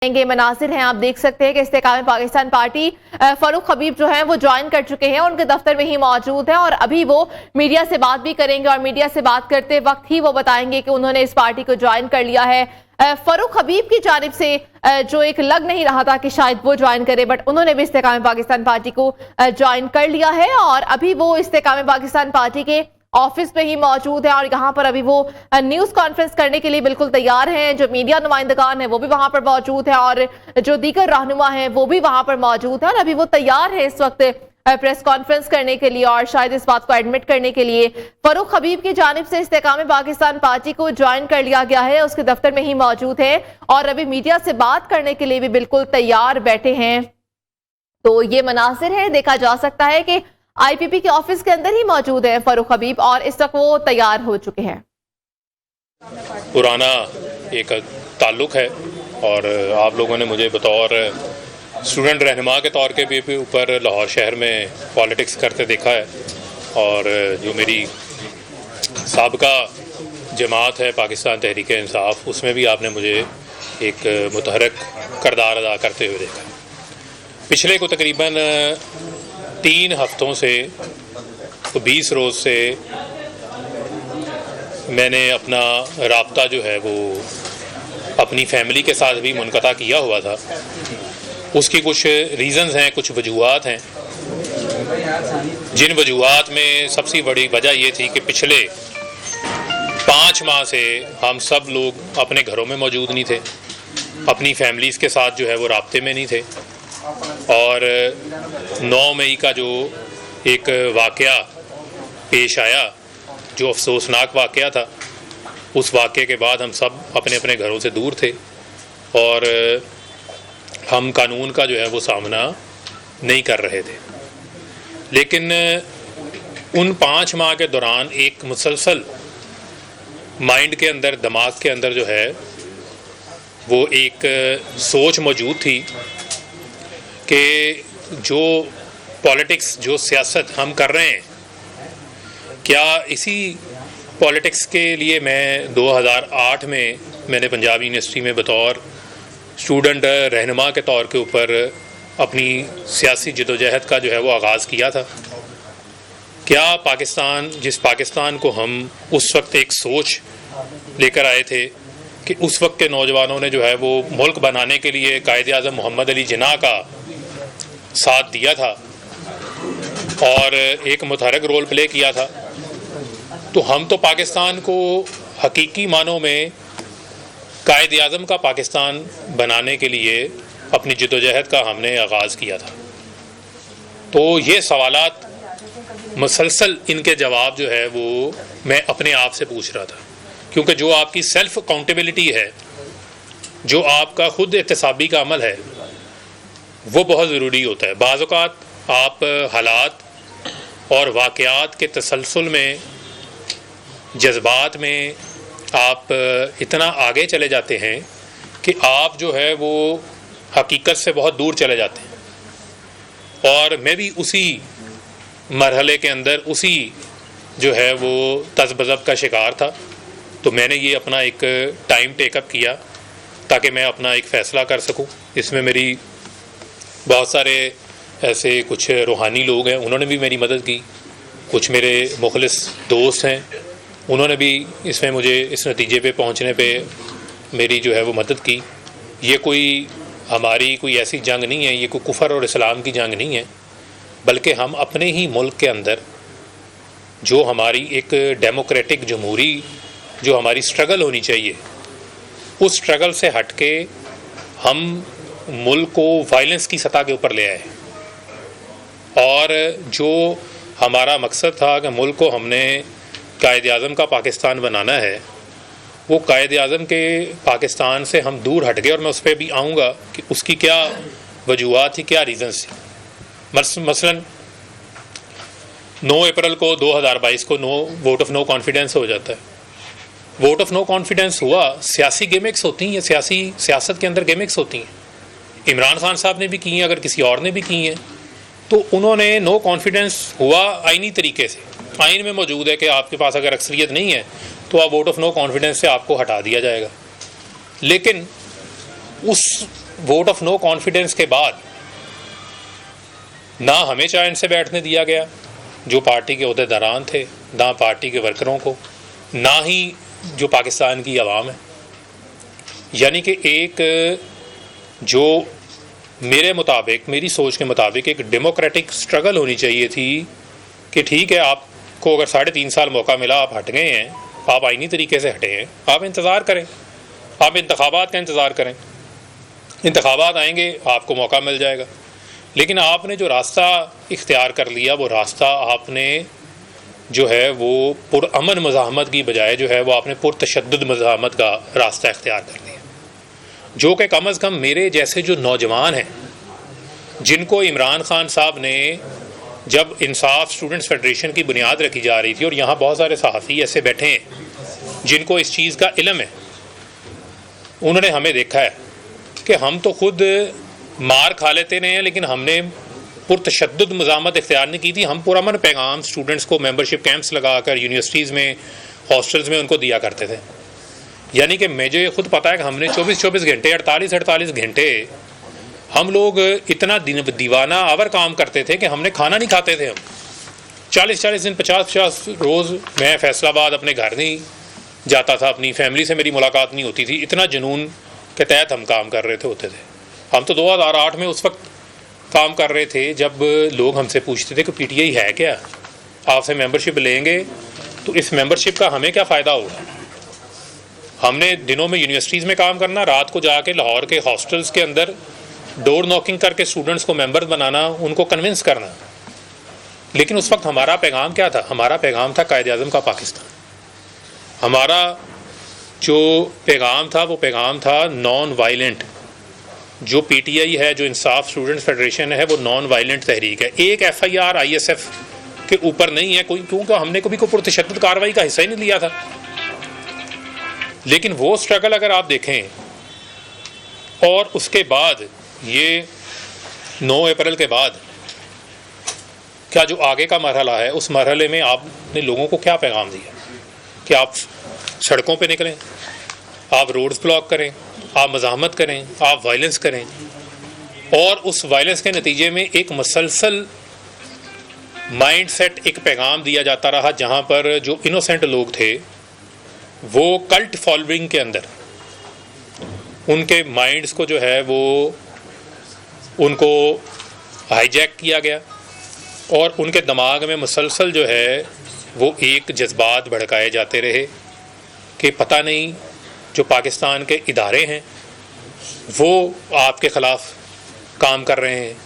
ये मनासिर हैं, आप देख सकते हैं कि इस्तेकाम पाकिस्तान पार्टी फरूख हबीब जो है वो ज्वाइन कर चुके हैं, उनके दफ्तर में ही मौजूद हैं और अभी वो मीडिया से बात भी करेंगे और मीडिया से बात करते वक्त ही वो बताएंगे कि उन्होंने इस पार्टी को ज्वाइन कर लिया है। फरूख हबीब की जानिब से जो एक लग नहीं रहा था कि शायद वो ज्वाइन करे, बट उन्होंने भी इस्तेकाम पाकिस्तान पार्टी को ज्वाइन कर लिया है और अभी वो इस्तेकाम पाकिस्तान पार्टी के ऑफिस में ही मौजूद है और यहाँ पर अभी वो न्यूज कॉन्फ्रेंस करने के लिए बिल्कुल तैयार हैं। जो मीडिया नुमाइंदगान है वो भी वहां पर मौजूद है और जो दीगर रहनुमा हैं वो भी वहां पर मौजूद है और अभी वो तैयार है इस वक्त प्रेस कॉन्फ्रेंस करने के लिए और शायद इस बात को एडमिट करने के लिए। फरूख हबीब की जानिब से इस्तेकाम पाकिस्तान पार्टी को ज्वाइन कर लिया गया है, उसके दफ्तर में ही मौजूद है और अभी मीडिया से बात करने के लिए भी बिल्कुल तैयार बैठे हैं। तो ये मनासिर है, देखा जा सकता है कि आईपीपी के ऑफिस के अंदर ही मौजूद है फरूख हबीब और इस वक्त वो तैयार हो चुके हैं। पुराना एक ताल्लुक है और आप लोगों ने मुझे बतौर स्टूडेंट रहनुमा के तौर के भी ऊपर लाहौर शहर में पॉलिटिक्स करते देखा है और जो मेरी साबका जमात है पाकिस्तान तहरीक इंसाफ, उसमें भी आपने मुझे एक मुतहरक किरदार अदा करते हुए देखा। पिछले को तकरीबन 3 हफ्तों से तो 20 रोज़ से मैंने अपना राब्ता जो है वो अपनी फैमिली के साथ भी मुनक़ता किया हुआ था। उसकी कुछ रीज़न्स हैं, कुछ वजूहात हैं, जिन वजूहात में सबसे बड़ी वजह ये थी कि पिछले 5 माह से हम सब लोग अपने घरों में मौजूद नहीं थे, अपनी फैमिलीज़ के साथ जो है वो राब्ते में नहीं थे और 9 मई का जो एक वाक़या पेश आया, जो अफसोसनाक वाक़या था, उस वाक़े के बाद हम सब अपने अपने घरों से दूर थे और हम कानून का जो है वो सामना नहीं कर रहे थे। लेकिन उन 5 माह के दौरान एक मुसलसल माइंड के अंदर, दिमाग के अंदर जो है वो एक सोच मौजूद थी कि जो पॉलिटिक्स, जो सियासत हम कर रहे हैं, क्या इसी पॉलिटिक्स के लिए मैं 2008 में मैंने पंजाब यूनिवर्सिटी में बतौर स्टूडेंट रहनुमा के तौर के ऊपर अपनी सियासी जदोजहद का जो है वो आगाज़ किया था। क्या पाकिस्तान, जिस पाकिस्तान को हम उस वक्त एक सोच लेकर आए थे कि उस वक्त के नौजवानों ने जो है वो मुल्क बनाने के लिए कायद-ए-आज़म मोहम्मद अली जिन्ना का साथ दिया था और एक मुतहरक रोल प्ले किया था, तो हम तो पाकिस्तान को हकीकी मानों में कायद-ए-आज़म का पाकिस्तान बनाने के लिए अपनी जदोजहद का हमने आगाज़ किया था। तो ये सवालात मुसलसल, इनके जवाब जो है वो मैं अपने आप से पूछ रहा था, क्योंकि जो आपकी सेल्फ अकाउंटेबिलिटी है, जो आपका खुद एहतसाबी का अमल है, वो बहुत ज़रूरी होता है। बाज़ औक़ात आप हालात और वाक़यात के तसलसल में, जज्बात में आप इतना आगे चले जाते हैं कि आप जो है वो हकीकत से बहुत दूर चले जाते हैं और मैं भी उसी मरहले के अंदर, उसी जो है वो तज़बज़ब का शिकार था। तो मैंने ये अपना एक टाइम टेकअप किया ताकि मैं अपना एक फ़ैसला कर सकूं। इसमें मेरी बहुत सारे ऐसे कुछ रूहानी लोग हैं, उन्होंने भी मेरी मदद की, कुछ मेरे मुखलिस दोस्त हैं, उन्होंने भी इसमें मुझे इस नतीजे पे पहुंचने पे मेरी जो है वो मदद की। ये कोई हमारी कोई ऐसी जंग नहीं है, ये कोई कुफर और इस्लाम की जंग नहीं है, बल्कि हम अपने ही मुल्क के अंदर जो हमारी एक डेमोक्रेटिक जमहूरी जो हमारी स्ट्रगल होनी चाहिए, उस स्ट्रगल से हट के हम मुल्क को वायलेंस की सतह के ऊपर ले आए और जो हमारा मकसद था कि मुल्क को हमने कायद-ए-आज़म का पाकिस्तान बनाना है, वो कायद-ए-आज़म के पाकिस्तान से हम दूर हट गए और मैं उस पर भी आऊँगा कि उसकी क्या वजूहात थी, क्या रीज़न्स थी। मसलन 9 अप्रैल को 2022 को वोट ऑफ नो कॉन्फिडेंस हो जाता है। वोट ऑफ नो कॉन्फिडेंस हुआ, सियासी गेमिक्स होती हैं, सियासत के अंदर गेमिक्स होती हैं। इमरान खान साहब ने भी की हैं, अगर किसी और ने भी की हैं, तो उन्होंने नो कॉन्फिडेंस हुआ आइनी तरीके से, आइन में मौजूद है कि आपके पास अगर अक्सरियत नहीं है तो आप वोट ऑफ नो कॉन्फिडेंस से आपको हटा दिया जाएगा। लेकिन उस वोट ऑफ नो कॉन्फिडेंस के बाद ना हमें चैन से बैठने दिया गया जो पार्टी के ओहदेदारान थे, ना पार्टी के वर्करों को, ना ही जो पाकिस्तान की आवाम है। यानी कि एक जो मेरे मुताबिक, मेरी सोच के मुताबिक एक डेमोक्रेटिक स्ट्रगल होनी चाहिए थी कि ठीक है, आपको अगर 3.5 साल मौका मिला, आप हट गए हैं, आप आईनी तरीके से हटे हैं, आप इंतज़ार करें, आप इंतखाबात का इंतज़ार करें, इंतखाबात आएंगे आपको मौका मिल जाएगा। लेकिन आपने जो रास्ता इख्तियार कर लिया, वो रास्ता आपने जो है वो पुरअमन मज़ाहमत की बजाय जो है वो आपने पुरतशद्दुद मज़ाहमत का रास्ता इख्तियार कर लिया, जो कि कम अज़ कम मेरे जैसे जो नौजवान हैं, जिनको इमरान खान साहब ने जब इंसाफ स्टूडेंट्स फेडरेशन की बुनियाद रखी जा रही थी, और यहाँ बहुत सारे सहाफ़ी ऐसे बैठे हैं जिनको इस चीज़ का इल्म है, उन्होंने हमें देखा है कि हम तो खुद मार खा लेते रहे हैं, लेकिन हमने पुरतशद्दुद मज़ाहमत इख्तियार नहीं की थी। हम पुरअमन पैगाम स्टूडेंट्स को मेंबरशिप कैंप्स लगाकर यूनिवर्सिटीज़ में, हॉस्टल्स में उनको दिया करते थे। यानी कि मुझे खुद पता है कि हमने 24-24 घंटे, 48-48 घंटे हम लोग इतना दीवाना आवर काम करते थे कि हमने खाना नहीं खाते थे। हम 40-40 दिन, 50-50 रोज़ मैं फैसलाबाद अपने घर नहीं जाता था, अपनी फैमिली से मेरी मुलाकात नहीं होती थी। इतना जुनून के तहत हम काम कर रहे होते थे। हम तो 2008 में उस वक्त काम कर रहे थे जब लोग हमसे पूछते थे कि पीटीआई है क्या, आपसे मेंबरशिप लेंगे तो इस मेंबरशिप का हमें क्या फ़ायदा होगा। हमने दिनों में यूनिवर्सिटीज़ में काम करना, रात को जाके लाहौर के हॉस्टल्स के अंदर डोर नॉकिंग करके स्टूडेंट्स को मेंबर बनाना, उनको कन्विंस करना। लेकिन उस वक्त हमारा पैगाम क्या था? हमारा पैगाम था कायद-ए-आज़म का पाकिस्तान। हमारा जो पैगाम था वो पैगाम था नॉन वायलेंट। जो पीटीआई है, जो इंसाफ स्टूडेंट्स फेडरेशन है, वो नॉन वायलेंट तहरीक है। एक एफआईआर आईएसएफ के ऊपर नहीं है कोई, क्योंकि हमने कभी कोई पुरतशद्दुद कार्रवाई का हिस्सा ही नहीं लिया था। लेकिन वो स्ट्रगल अगर आप देखें, और उसके बाद ये 9 अप्रैल के बाद क्या जो आगे का मरहला है, उस मरहले में आपने लोगों को क्या पैगाम दिया कि आप सड़कों पे निकलें, आप रोड्स ब्लॉक करें, आप मज़ाहमत करें, आप वायलेंस करें, और उस वायलेंस के नतीजे में एक मसलसल माइंड सेट, एक पैगाम दिया जाता रहा, जहाँ पर जो इनोसेंट लोग थे वो कल्ट फॉलोइंग के अंदर उनके माइंड्स को जो है वो उनको हाईजैक किया गया, और उनके दिमाग में मुसलसल जो है वो एक जज्बात भड़काए जाते रहे कि पता नहीं जो पाकिस्तान के इदारे हैं वो आपके ख़िलाफ़ काम कर रहे हैं,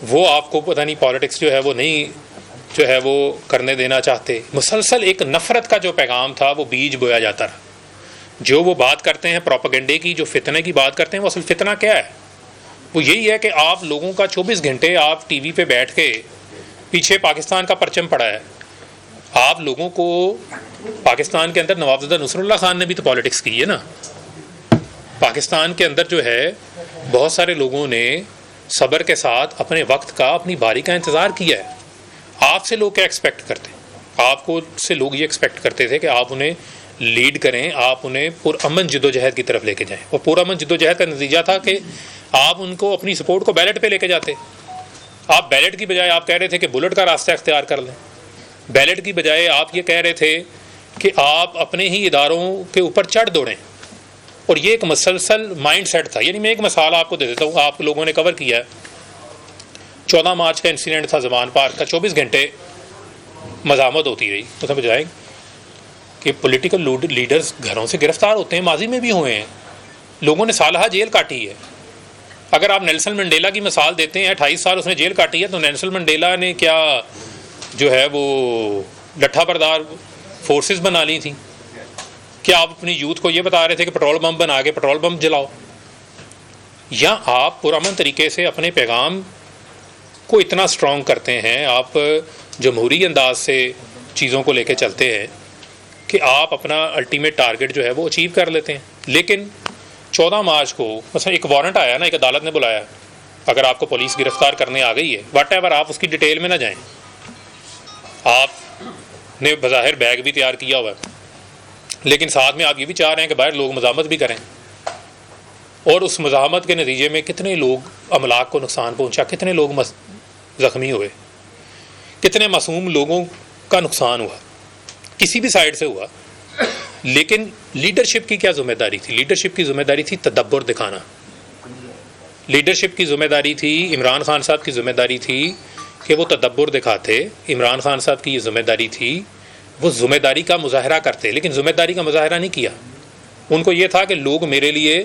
वो आपको पता नहीं पॉलिटिक्स जो है वो नहीं जो है वो करने देना चाहते। मुसलसल एक नफ़रत का जो पैगाम था वो बीज बोया जाता रहा। जो वो बात करते हैं प्रोपेगेंडे की, जो फितने की बात करते हैं, वो असल फितना क्या है? वो यही है कि आप लोगों का 24 घंटे आप टीवी पे बैठ के पीछे पाकिस्तान का परचम पड़ा है। आप लोगों को पाकिस्तान के अंदर नवाबज़दा नुसरुल्लाह खान ने भी तो पॉलिटिक्स की है ना। पाकिस्तान के अंदर जो है बहुत सारे लोगों ने सब्र के साथ अपने वक्त का, अपनी बारी का इंतज़ार किया है। आपसे लोग क्या एक्सपेक्ट करते हैं? आपको से लोग ये एक्सपेक्ट करते थे कि आप उन्हें लीड करें, आप उन्हें पुरअमन जद्दोजहद की तरफ लेके जाएं, और पुरअमन जद्दोजहद का नतीजा था कि आप उनको अपनी सपोर्ट को बैलेट पे लेके जाते। आप बैलेट की बजाय आप कह रहे थे कि बुलेट का रास्ता इख्तियार कर लें। बैलेट की बजाय आप ये कह रहे थे कि आप अपने ही इदारों के ऊपर चढ़ दौड़ें, और ये एक मसलसल माइंड सेट था। यानी मैं एक मिसाल आपको दे देता हूँ, आप लोगों ने कवर किया है। 14 मार्च का इंसिडेंट था ज़मान पार्क का। 24 घंटे मज़ामत होती रही। उसमें बजाय कि पॉलिटिकल लीडर्स घरों से गिरफ्तार होते हैं, माजी में भी हुए हैं, लोगों ने सालहा जेल काटी है। अगर आप नेल्सन मंडेला की मिसाल देते हैं, 28 साल उसने जेल काटी है, तो नेल्सन मंडेला ने क्या जो है वो लट्ठा बरदार फोर्सेस बना ली थी? क्या आप अपनी यूथ को ये बता रहे थे कि पेट्रोल बम बना के पेट्रोल बम जलाओ? या आप पुरअमन तरीके से अपने पैगाम को इतना स्ट्रॉन्ग करते हैं, आप जमहूरी अंदाज से चीज़ों को लेके चलते हैं कि आप अपना अल्टीमेट टारगेट जो है वो अचीव कर लेते हैं। लेकिन 14 मार्च को मतलब एक वारंट आया ना, एक अदालत ने बुलाया, अगर आपको पुलिस गिरफ्तार करने आ गई है, व्हाटएवर, आप उसकी डिटेल में ना जाएं। आपने बज़ाहिर बैग भी तैयार किया हुआ है, लेकिन साथ में आप ये भी चाह रहे हैं कि बाहर लोग मज़ामत भी करें। और उस मज़ाहमत के नतीजे में कितने लोग अमलाक को नुकसान पहुंचा, कितने लोग ज़ख्मी हुए, कितने मासूम लोगों का नुकसान हुआ, किसी भी साइड से हुआ। लेकिन लीडरशिप की क्या ज़िम्मेदारी थी? लीडरशिप की ज़िम्मेदारी थी तदब्बर दिखाना। लीडरशिप की ज़िम्मेदारी थी, इमरान खान साहब की ज़िम्मेदारी थी कि वो तदब्बर दिखाते। इमरान खान साहब की ये ज़िम्मेदारी थी, वो ज़िम्मेदारी का मुजाहरा करते, लेकिन ज़िम्मेदारी का मुजाहरा नहीं किया। उनको ये था कि लोग मेरे लिए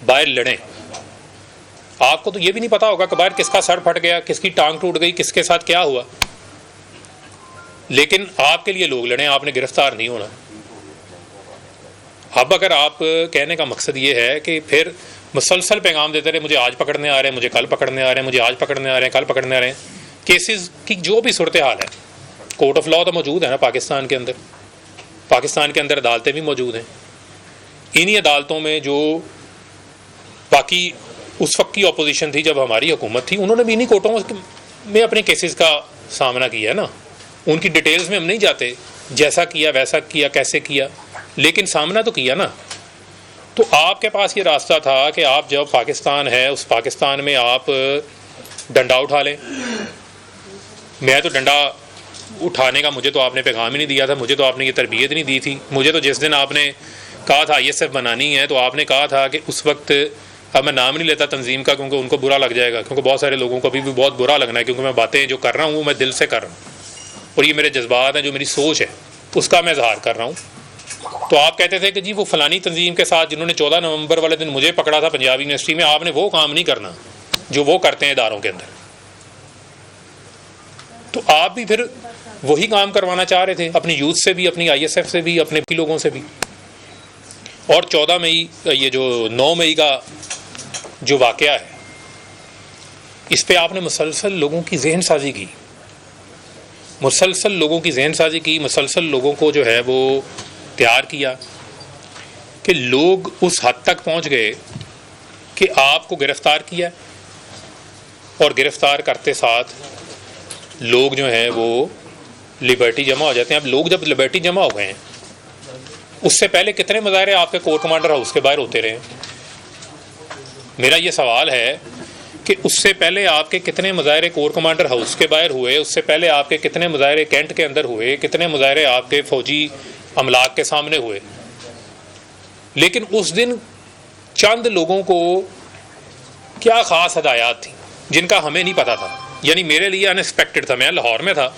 बाहर लड़ें। आपको तो ये भी नहीं पता होगा कि बाहर किसका सर फट गया, किसकी टांग टूट गई, किसके साथ क्या हुआ, लेकिन आपके लिए लोग लड़ें, आपने गिरफ्तार नहीं होना। अब अगर आप कहने का मकसद ये है कि फिर मुसलसल पैगाम देते रहे, मुझे आज पकड़ने आ रहे हैं, मुझे कल पकड़ने आ रहे हैं, मुझे आज पकड़ने आ रहे हैं, कल पकड़ने आ रहे हैं। केसेस की जो भी सूरत हाल है, कोर्ट ऑफ लॉ तो मौजूद है ना पाकिस्तान के अंदर। पाकिस्तान के अंदर अदालतें भी मौजूद हैं। इन्हीं अदालतों में जो बाकी उस वक्त की अपोजिशन थी, जब हमारी हुकूमत थी, उन्होंने भी इन्हीं कोर्टों में अपने केसेस का सामना किया है ना। उनकी डिटेल्स में हम नहीं जाते, जैसा किया वैसा किया, कैसे किया, लेकिन सामना तो किया ना। तो आपके पास ये रास्ता था कि आप जब पाकिस्तान है, उस पाकिस्तान में आप डंडा उठा लें। मैं तो डंडा उठाने का, मुझे तो आपने पैगाम ही नहीं दिया था, मुझे तो आपने ये तरबियत नहीं दी थी। मुझे तो जिस दिन आपने कहा था ISF बनानी है, तो आपने कहा था कि उस वक्त, अब मैं नाम नहीं लेता तंजीम का क्योंकि उनको बुरा लग जाएगा, क्योंकि बहुत सारे लोगों को अभी भी बहुत बुरा लगना है, क्योंकि मैं बातें जो कर रहा हूँ वो मैं दिल से कर रहा हूँ और ये मेरे जज्बात हैं, जो मेरी सोच है उसका मैं इजहार कर रहा हूँ। तो आप कहते थे कि जी वो फलानी तंजीम के साथ जिन्होंने 14 नवंबर वाले दिन मुझे पकड़ा था पंजाब यूनिवर्सिटी में, आपने वो काम नहीं करना जो वो करते हैं इदारों के अंदर। तो आप भी फिर वही काम करवाना चाह रहे थे, अपनी यूथ से भी, अपनी ISF से भी, अपने भी लोगों से भी। और 14 मई, ये जो 9 मई का जो वाक़या है, इस पे आपने मुसलसल लोगों की जहन साजी की, मुसलसल लोगों की जहन साजी की, मुसलसल लोगों को जो है वो तैयार किया कि लोग उस हद तक पहुंच गए कि आपको गिरफ्तार किया, और गिरफ्तार करते साथ लोग जो हैं वो लिबर्टी जमा हो जाते हैं। अब लोग जब लिबर्टी जमा हो गए हैं, उससे पहले कितने मुजाहरे आपके कोर कमांडर हाउस के बाहर होते रहे? मेरा ये सवाल है कि उससे पहले आपके कितने मुजाहरे कोर कमांडर हाउस के बाहर हुए, उससे पहले आपके कितने मुजाहरे कैंट के अंदर हुए, कितने मुजाहरे आपके फौजी अमलाक के सामने हुए। लेकिन उस दिन चंद लोगों को क्या ख़ास हदायत थी जिनका हमें नहीं पता था, यानी मेरे लिए अनएक्सपेक्टेड था। मैं लाहौर में था,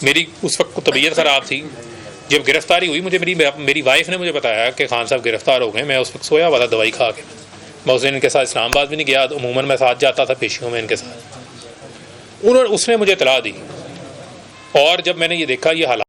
मेरी उस वक्त तबीयत ख़राब थी। जब गिरफ्तारी हुई, मुझे मेरी वाइफ ने मुझे बताया कि खान साहब गिरफ्तार हो गए। मैं उस वक्त सोया हुआ था दवाई खा के। मैं उस दिन इनके साथ इस्लामाबाद भी नहीं गया, अमूमन मैं साथ जाता था पेशियों में इनके साथ। उसने मुझे इतला दी, और जब मैंने ये देखा ये हालात